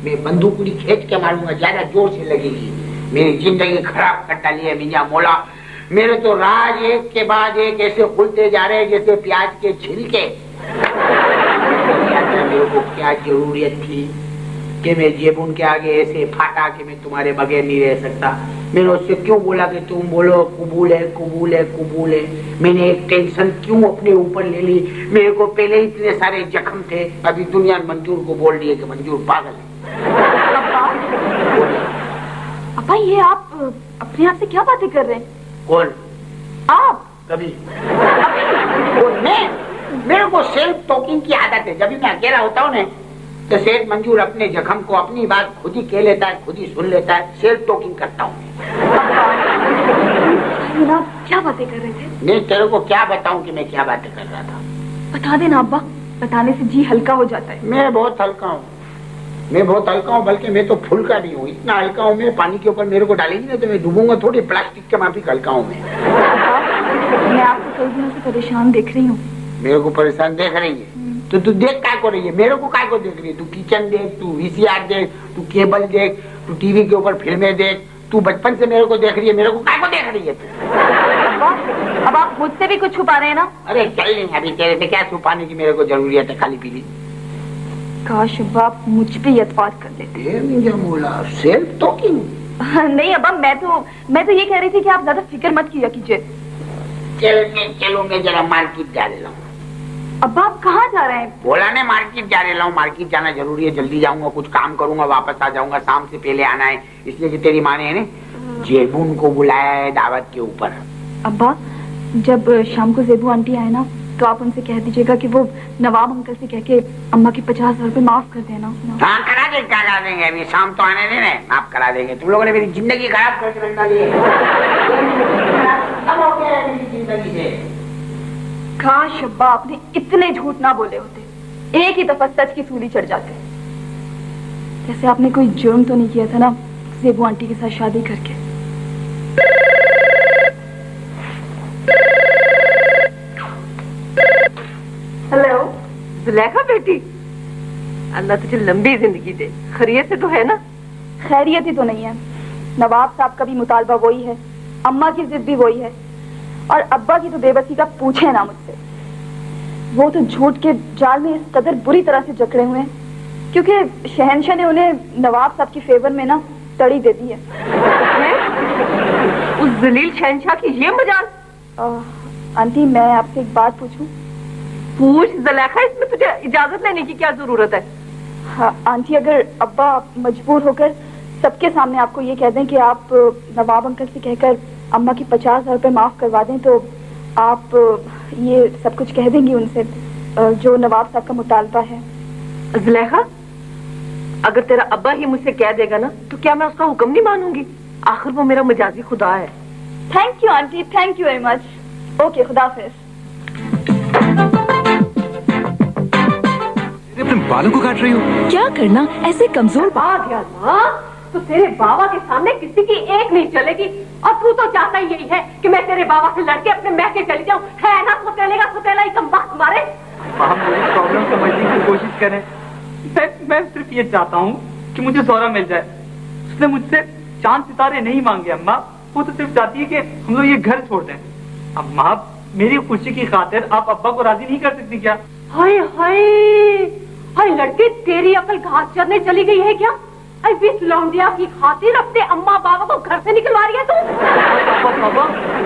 मैं बंदूक उड़ी खींच के मारूंगा, ज्यादा जोर से लगेगी। मेरी जिंदगी खराब कर डाली है मियां मौला। मेरे तो राज एक के बाद एक ऐसे खुलते जा रहे हैं जैसे प्याज के छिलके। मेरे को क्या जरूरत थी कि मैं जेबुन के आगे ऐसे फाटा कि मैं तुम्हारे बगैर नहीं रह सकता। मैंने उससे क्यों बोला कि तुम बोलो कबूल है कबूल है कबूल है। मैंने एक टेंशन क्यों अपने ऊपर ले ली। मेरे को पहले इतने सारे जख्म थे, अभी दुनिया मंजूर को बोल दिए कि मंजूर पागल है। अब्बा ये आप अपने आप से क्या बातें कर रहे हैं? कौन? आप? कभी मेरे को सेल्फ टॉकिंग की आदत है। जब भी मैं अकेला होता हूँ ना तो सेठ मंजूर अपने जख्म को अपनी बात खुद ही कह लेता है, खुद ही सुन लेता है। सेल्फ टॉकिंग करता हूँ। क्या बातें कर रहे थे? मैं तेरे को क्या बताऊं कि मैं क्या बातें कर रहा था। बता देना अब्बा, बताने से जी हल्का हो जाता है। मैं बहुत हल्का हूँ, मैं बहुत हल्का हूँ, बल्कि मैं तो फुल्का भी हूँ। इतना हल्का हूँ मैं, पानी के ऊपर मेरे को डालेगी ना तो मैं डूबूंगा थोड़ी। प्लास्टिक के माफिक हल्का हूँ मैं आपको कई दिनों से परेशान देख रही हूँ। मेरे को परेशान देख रही है तो तू देख क्या को रही है? मेरे को क्या को देख रही है? तू किचन देख, तू वीसीआर देख, तू केबल देख, तू टीवी के ऊपर फिल्में देख। तू बचपन से मेरे को देख रही है, मेरे को क्या को देख रही है तू? अब आप मुझसे भी कुछ छुपा रहे हैं ना? अरे चल नहीं, अभी तेरे से क्या छुपाने की मेरे को जरूरत है, खाली पीली। काश अब्बा आप मुझ पे यतवार कर लेते। सेल्फ टॉकिंग नहीं अब्बा, मैं तो ये कह रही थी कि आप ज्यादा फिक्र मत किया कीजिए। चलो मैं जरा मार्केट जा रहा हूँ। अब्बा आप कहाँ जा रहे हैं? बोला ने मार्केट जा रहा हूँ। मार्केट जाना जरूरी है, जल्दी जाऊंगा, कुछ काम करूंगा, वापस आ जाऊंगा। शाम से पहले आना है, इसलिए कि तेरी माँ ने ना जेबून को बुलाया है दावत के ऊपर। अब्बा जब शाम को जेबू आंटी आए ना तो आप उनसे कह दीजिएगा कि वो नवाब अंकल से कह के अम्मा की 50,000 रुपए माफ कर देना। हाँ करा देंगे, अभी शाम तो आने देना, माफ करा देंगे। तुम लोगों ने मेरी जिंदगी खराब करके रख डाली है। जिंदगी से काश अब्बा आपने इतने झूठ ना बोले होते, एक ही दफा सच की सूली चढ़ जाते। जैसे आपने कोई जुर्म तो नहीं किया था ना जेबू आंटी के साथ शादी करके। हेलो जुलेखा बेटी, अल्लाह तुझे लंबी जिंदगी दे। खैरियत से तो है ना? खैरियत ही तो नहीं है। नवाब साहब का भी मुतालबा वही है, अम्मा की जिद भी वही है, और अब्बा की तो बेबसी का पूछे ना मुझसे। वो तो झूठ के जाल में इस कदर बुरी तरह से जकड़े हुए हैं क्योंकि शहंशाह ने उन्हें नवाब साहब की फेवर में ना तड़ी दे दी है। उस जलील शहंशाह की ये मजाल? आंटी मैं आपसे एक बात पूछूं? पूछ जुलेखा, इसमें तुझे इजाजत लेने की क्या जरूरत है? हाँ आंटी, अगर अब्बा मजबूर होकर सबके सामने आपको ये कह दें कि आप नवाब अंकल से कहकर अम्मा की 50,000 रुपए माफ करवा दें तो आप ये सब कुछ कह देंगी उनसे जो नवाब साहब का मुतालबा है? जुलेखा अगर तेरा अब्बा ही मुझसे कह देगा ना तो क्या मैं उसका हुक्म नहीं मानूंगी? आखिर वो मेरा मजाजी खुदा है। Thank you aunty, thank you very much. Okay खुदा हाफिज। अपने बालों को काट रही हो? क्या करना, ऐसे कमजोर तो तेरे बाबा के सामने किसी की एक नहीं चलेगी, और तू तो चाहता ही यही है कि मैं तेरे बाबा से लड़के अपने मैके चली जाऊं। है ना सुतेला ही कम वक्त मारे। मेरी प्रॉब्लम समझने की कोशिश करें। मैं सिर्फ ये चाहता हूँ कि मुझे जोहरा मिल जाए। उसने मुझसे चांद सितारे नहीं मांगे अम्मा, वो तो सिर्फ चाहती है कि हम लोग ये घर छोड़ दें। अम्मा मेरी खुशी की खातिर आप अब्बा को राजी नहीं कर सकती क्या? हाय हाय हाय लड़के, तेरी अकल घास चरने चली गई है क्या? इस लौंडिया की खातिर अपने अम्मा बाबा को घर से निकलवा रही है तू?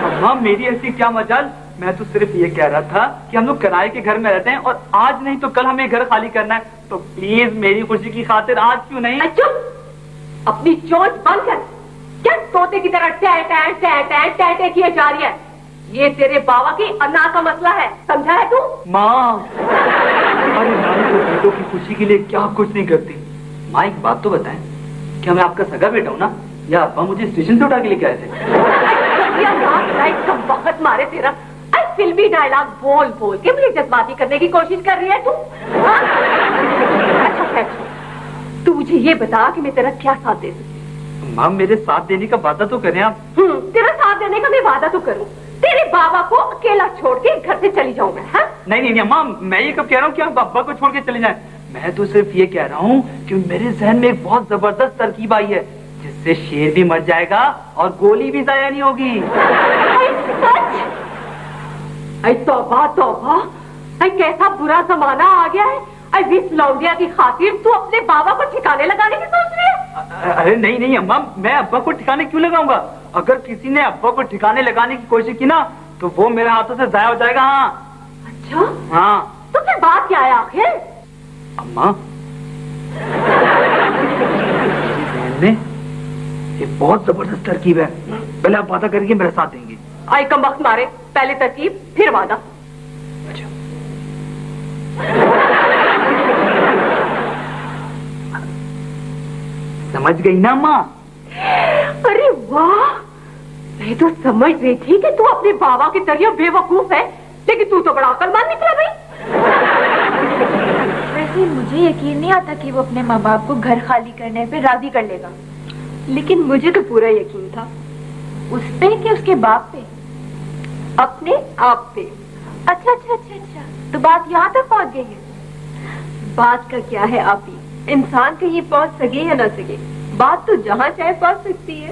अम्मा मेरी ऐसी क्या मजाल। मैं तो सिर्फ ये कह रहा था कि हम लोग किराए के घर में रहते हैं और आज नहीं तो कल हमें घर खाली करना है, तो प्लीज मेरी खुशी की खातिर आज क्यों नहीं? चुप, अपनी चोंच बंद कर। क्या तोते की तरह टै टै टै टै टै टै किए जा रही है? ये तेरे बाबा की अन्ना का मसला है, समझा है तू? माँ, अरे माँ तो बेटों की खुशी के लिए क्या कुछ नहीं करती। माँ एक बात तो बताएं, क्या मैं आपका सगा बेटा हूँ ना, या अब्बा मुझे स्टेशन से उठा के लेके आए थे? वक्त मारे तेरा फिल्मी डायलॉग बोल बोल के मुझे जज्बाती करने की कोशिश कर रही है तू। अच्छा तू मुझे ये बता कि मैं तेरा क्या साथ दे सकती? माँ मेरे साथ देने का वादा तो करें आप। तेरा साथ देने का मैं वादा तो करूँ, तेरे बाबा को अकेला छोड़ के घर से चली जाऊँ मैं? हाँ? नहीं नहीं अम्मा, मैं ये कब कह रहा हूँ कि आप अब्बा को छोड़ के चले जाएं। मैं तो सिर्फ ये कह रहा हूँ कि मेरे जहन में एक बहुत जबरदस्त तरकीब आई है, जिससे शेर भी मर जाएगा और गोली भी जाया नहीं होगी। तौबा तौबा, कैसा बुरा जमाना आ गया है। इस लौंडिया की खातिर तू अपने बाबा को ठिकाने लगाने की सोच रही है? अरे नहीं नहीं अम्मा, मैं अब्बा को ठिकाने क्यों लगाऊंगा? अगर किसी ने अब्बा को ठिकाने लगाने की कोशिश की ना तो वो मेरे हाथों से जाया हो जाएगा। हाँ। अच्छा? हाँ। तो फिर बात क्या है आखिर? अम्मा, में एक बहुत जबरदस्त तरकीब है, पहले आप वादा करके मेरे साथ देंगे। आई कम वक्त मारे, पहले तरकीब फिर वादा। अच्छा। समझ गई ना अम्मा? अरे वाह, मैं तो समझ रही थी कि तू अपने बाबा की तरह बेवकूफ है, लेकिन तू तो बड़ा अक्लमंद निकला भाई। वैसे मुझे यकीन नहीं आता कि वो अपने माँ बाप को घर खाली करने पे राजी कर लेगा, लेकिन मुझे तो पूरा यकीन था। उस पे कि उसके बाप पे? अपने आप पे। अच्छा अच्छा अच्छा अच्छा, तो बात यहाँ तक पहुँच गई है। बात का क्या है आप ही, इंसान कहीं पहुँच सके या ना सके, बात तो जहाँ चाहे पहुँच सकती है।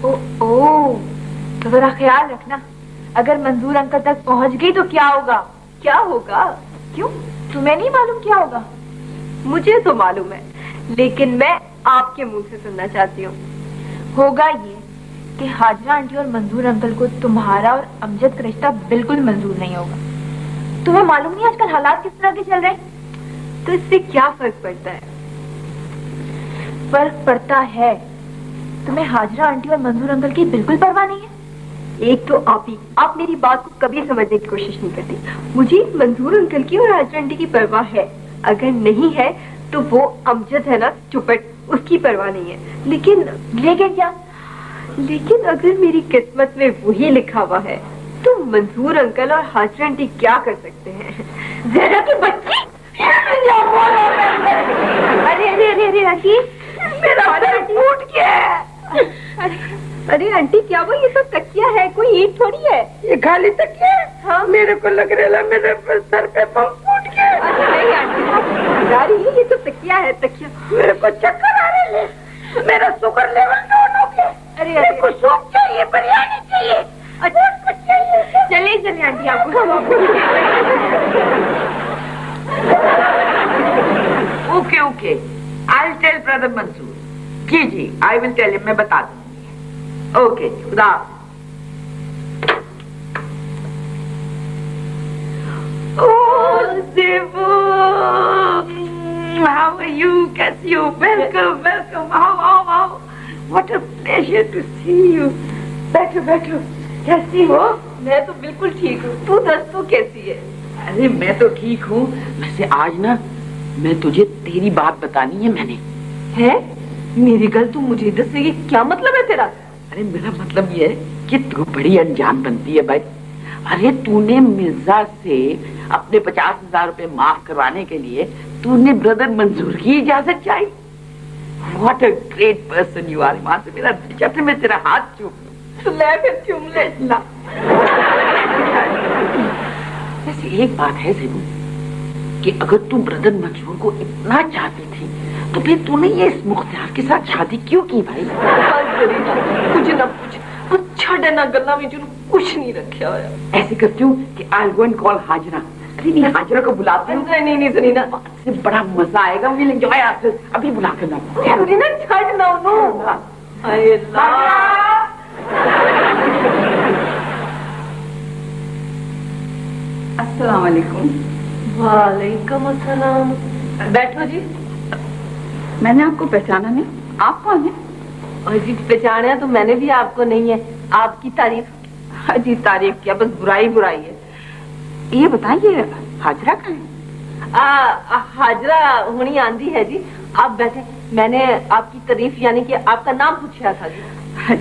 ओ, तो जरा ख्याल रखना, अगर मंजूर अंकल तक पहुँच गई तो क्या होगा? क्या होगा? क्यों, तुम्हें नहीं मालूम क्या होगा? मुझे तो मालूम है, लेकिन मैं आपके मुंह से सुनना चाहती हूँ। होगा ये कि हाजरा आंटी और मंजूर अंकल को तुम्हारा और अमजद का रिश्ता बिल्कुल मंजूर नहीं होगा। तुम्हें मालूम नहीं आजकल हालात किस तरह के चल रहे हैं? तो इससे क्या फर्क पड़ता है? फर्क पड़ता है। तुम्हें हाजरा आंटी और मंजूर अंकल की बिल्कुल परवाह नहीं है? एक तो आप मेरी बात को कभी समझने की कोशिश नहीं करती। मुझे मंजूर अंकल की और हाजरा आंटी की परवाह है, अगर नहीं है तो वो अमजद है ना चुपट, उसकी परवाह नहीं है। लेकिन क्या? लेकिन अगर मेरी किस्मत में वही लिखा हुआ है तो मंजूर अंकल और हाजरा आंटी क्या कर सकते हैं? जरा की बच्ची, अरे अरे अरे अरे आंटी, मेरा सर फूट गया। अरे आंटी क्या वो, ये तो तकिया है, कोई ईंट थोड़ी है। ये खाली तकिया है? हाँ। मेरे को लग रहा है मेरे सर पे बम फूट गया। नहीं आंटी, आप घबरा रही है, ये तो तकिया है, तकिया। मेरे को चक्कर आ रहे हैं, मेरा शुगर लेवल डाउन हो गया। अरे मेरे को सूप चाहिए, बिरयानी चाहिए। अच्छा कुछ चाहिए? चलिए चलिए आंटी, आपको okay okay, I will tell brother Mansoor. जी जी, आई विल टेल हिम, मैं बता दूंगी। ओके, खुदा। Oh, Zebu! How are you? कैसी हो? Welcome, welcome. How? What a pleasure to see you. बैठो बैठो, कैसी हो? मैं तो बिल्कुल ठीक हूँ, तू दस तू कैसी है? अरे मैं तो ठीक हूँ। वैसे आज ना मैं तुझे तेरी बात बतानी है मैंने। है? मेरी गल तू मुझे दसेगी, क्या मतलब है तेरा? अरे मेरा मतलब ये है कि तू बड़ी अनजान बनती है भाई। अरे तूने मिर्जा से अपने 50,000 रुपए माफ करवाने के लिए तूने ब्रदर मंसूर की इजाजत चाहिए। What a great person you are। वहां से मेरा चट में तेरा हाथ चूम तो ले फिर चूम ले। ला। वैसे एक बात है ज़ेबू कि अगर तू ब्रदर मंसूर को इतना चाहती थी तो फिर तूने ये इस मुख्तार के साथ शादी क्यों की भाई? कुछ ना पूछ, वो छड़ ना गल्ला में जो कुछ नहीं रखा होया। ऐसे करती हूँ कि I'll go and call Hazra. अरे नहीं, हाजरा को बुलाती हूँ। नहीं सुनीना, इससे बड़ा मजा आएगा। we'll enjoy ourselves। अभी बुला कर ला। सुनीना छड़ ना नो। अस्सलाम वालेकुम। वालेकुम अस्सलाम। बैठो जी। मैंने आपको पहचाना नहीं, आप कौन है? जी पहचाना तो मैंने भी आपको नहीं है, आपकी तारीफ। जी तारीफ किया, बस बुराई बुराई है। ये बताइए हाजरा कहाँ है? हाजरा होनी आंदी है जी। आप बैठे, मैंने आपकी तारीफ यानी कि आपका नाम पूछा था जी।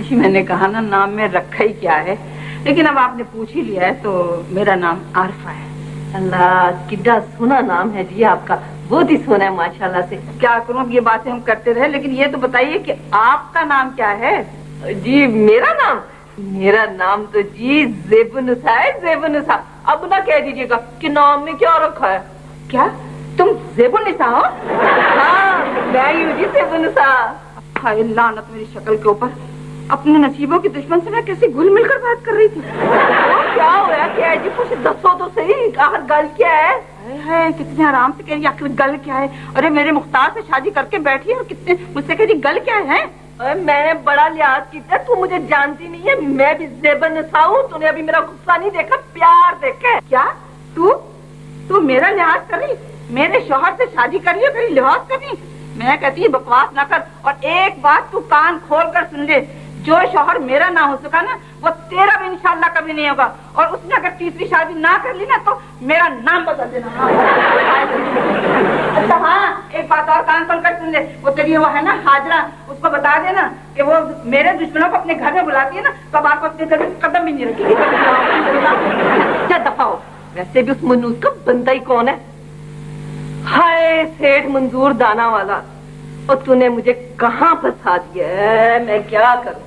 जी मैंने कहा ना नाम में रखा ही क्या है, लेकिन अब आपने पूछ ही लिया है तो मेरा नाम आरफा है। अल्लाह कितना सोना नाम है जी आपका, बहुत ही सोना है माशाल्लाह से। क्या करूं, अब ये बातें हम करते रहे, लेकिन ये तो बताइए कि आपका नाम क्या है? जी मेरा नाम तो जी ज़ेबुनुसा है, ज़ेबुनुसा। अब ना कह दीजिएगा कि नाम में क्या रखा है। क्या तुम ज़ेबुन्निसा हो? हाँ, मैं यूजी ज़ेबुन्निसा। हाय लानत मेरी शक्ल के ऊपर, अपने नसीबों के दुश्मन से मैं कैसे घुल मिलकर बात कर रही थी। तो क्या हुआ? क्या है जी? कुछ दसो तो सही, आखिर गल क्या है? है कितने आराम से कह रही आखिर गल क्या है। अरे मेरे मुख्तार से शादी करके बैठी है और कितने मुझसे कह रही गल क्या है। अरे मैंने बड़ा लिहाज किया, तू मुझे जानती नहीं है, मैं भी ज़ेबुन्निसा हूँ। तूने अभी मेरा गुस्सा नहीं देखा, प्यार देखा। क्या तू मेरा लिहाज कर रही? मेरे शौहर से शादी कर लिया मेरी लिहाज कर रही? मैं कहती है बकवास ना कर, और एक बात तू कान खोल कर सुन ले, जो शौहर मेरा ना हो सका ना वो तेरा भी इंशाल्लाह कभी नहीं होगा, और उसने अगर तीसरी शादी ना कर ली ना तो मेरा नाम बदल देना। अच्छा हाँ, एक बात और कान खोल कर सुन ले, वो तेरी वो है ना हाजरा, उसको बता देना कि वो मेरे दुश्मनों को अपने घर में बुलाती है ना तो अब आपको अपने कदम भी नहीं रखेगी। क्या दफा हो। वैसे भी उस मनूस का बंदा ही कौन है? हाय सेठ मंजूर दाना वाला, और तूने मुझे कहाँ फंसा दिया है, मैं क्या करूं?